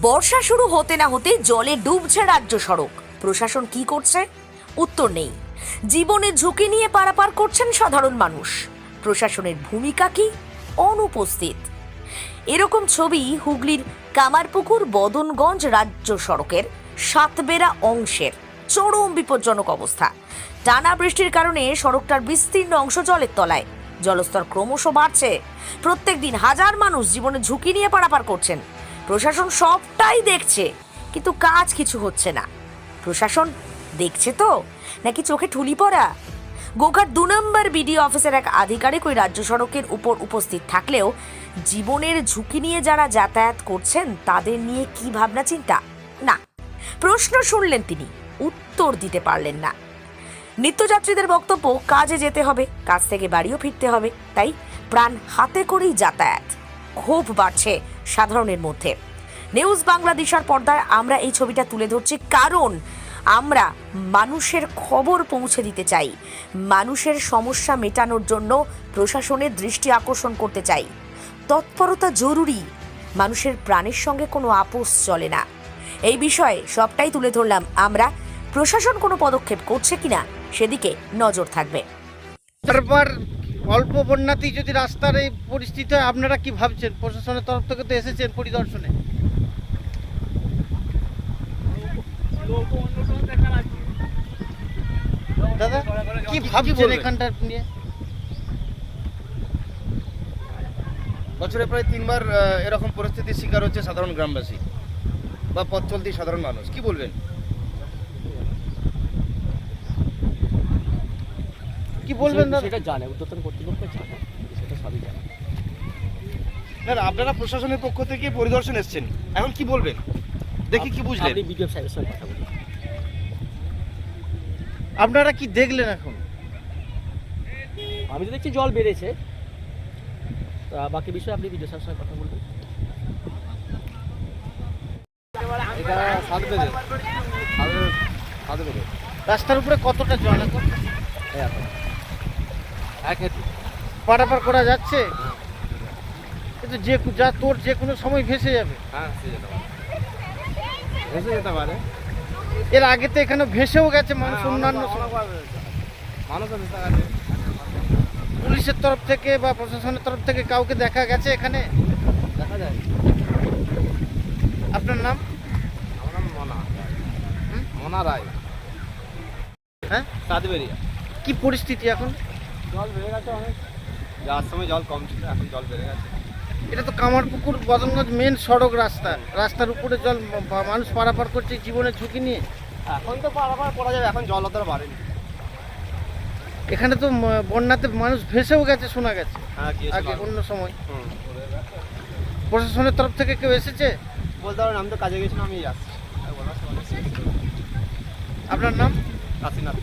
বর্ষা শুরু হতে না হতে জলে ডুবছে রাজ্য সড়ক। প্রশাসন কি করছে? উত্তর নেই। জীবনের ঝুঁকি নিয়ে পারাপার করছেন সাধারণ মানুষ। প্রশাসনের ভূমিকা কি? অনুপস্থিত। এরকম ছবি হুগলির কামারপুকুর বদনগঞ্জ রাজ্য সড়কের সাতবেরা অংশের। চরম বিপজ্জনক অবস্থা। টানা বৃষ্টির কারণে সড়কটার বিস্তীর্ণ অংশ জলের তলায়। জলস্তর ক্রমশ বাড়ছে। প্রত্যেক দিন হাজার মানুষ জীবনের ঝুঁকি নিয়ে পারাপার করছেন। প্রশাসন সবটাই দেখছে, কিন্তু কাজ কিছু হচ্ছে না। প্রশাসন দেখছে তো, নাকি চোখে ঠুলি পড়া? গোঘাট 2 নম্বর বিডিও অফিসের এক আধিকারিক ওই রাজ্য সড়কের উপর উপস্থিত থাকলেও জীবনের ঝুঁকি নিয়ে যারা যাতায়াত করছেন তাদের নিয়ে কি ভাবনা চিন্তা? না। প্রশ্ন শুনলেন তিনি, উত্তর দিতে পারলেন না। নিত্যযাত্রীদের বক্তব্য, কাজে যেতে হবে, কাজ থেকে বাড়িও ফিরতে হবে, তাই প্রাণ হাতে করেই যাতায়াত। ক্ষোভ বাড়ছে সাধারণের মধ্যে। নিউজ বাংলাদেশের পর্দায় আমরা এই ছবিটা তুলে ধরছি, কারণ আমরা মানুষের খবর পৌঁছে দিতে চাই। মানুষের সমস্যা মেটানোর জন্য প্রশাসনের দৃষ্টি আকর্ষণ করতে চাই। তৎপরতা জরুরি। মানুষের প্রাণের সঙ্গে কোনো আপোষ চলে না। এই বিষয়ে সবটাই তুলে ধরলাম আমরা। প্রশাসন কোনো পদক্ষেপ করছে কিনা সেদিকে নজর থাকবে। তারপর অল্প বন্যাতেই যদি রাস্তার এই পরিস্থিতি হয়, আপনারা কি ভাবছেন? প্রশাসনের তরফ থেকে তো এসেছেন পরিদর্শনে। দাদা কি ভাবছেন এখানটার নিয়ে? বছরে প্রায় 3বার এরকম পরিস্থিতির শিকার হচ্ছে সাধারণ গ্রামবাসী বা পথ চলতি সাধারণ মানুষ। কি বলবেন? কি বলবেন দাদা? সেটা জানে, উদ্যোতন কর্তৃপক্ষ জানে, সেটা সবই জানে। না, আপনারা প্রশাসনের পক্ষ থেকে পরিদর্শন এসেছেন, এখন কি বলবেন? দেখি কি বুঝলেন? আপনি বিডিও সাহেবের সঙ্গে কথা বলুন। আপনারা কি দেখলেন এখন? আমি তো দেখছি জল বেড়েছে, বাকি বিষয়ে আপনি বিডিও সাহেবের সঙ্গে কথা বলবেন। রাস্তার উপরে কতটা জল এখন? পারাপার করা যাচ্ছে, কিন্তু যে কোনো সময় ভেসে যাবে। ভেসে যেতে পারে। এর আগে তো এখানে ভেসেও গেছে মানুষ, অন্যান্য মানুষ পুলিশের তরফ থেকে বা প্রশাসনের তরফ থেকে কাউকে দেখা গেছে এখানে? দেখা যায়। আপনার নাম? আমার নাম মনা রায়। হ্যাঁ, সাতবেরিয়া। কি পরিস্থিতি এখন? জল বেড়ে গেছে অনেক। যাওয়ার সময় জল কম ছিল, এখন জল বেড়ে গেছে। এটা তো কামারপুকুর বদনগঞ্জ মেন সড়ক রাস্তা। রাস্তার উপরে জল, মানুষ পারাপার করছে জীবনের ঝুঁকি নিয়ে। এখন তো পারাপার করা যাবে, এখন জল অতটা বাড়েনি। এখানে তো বন্যাতে মানুষ ভেসেও গেছে শোনা গেছে হ্যাঁ, আগে অন্য সময়। প্রশাসনের তরফ থেকে কেউ এসেছে? বলতে পারেন, আমি তো কাজে গেছিলাম, আমি আসছি। আপনার নাম? কাশীনাথ।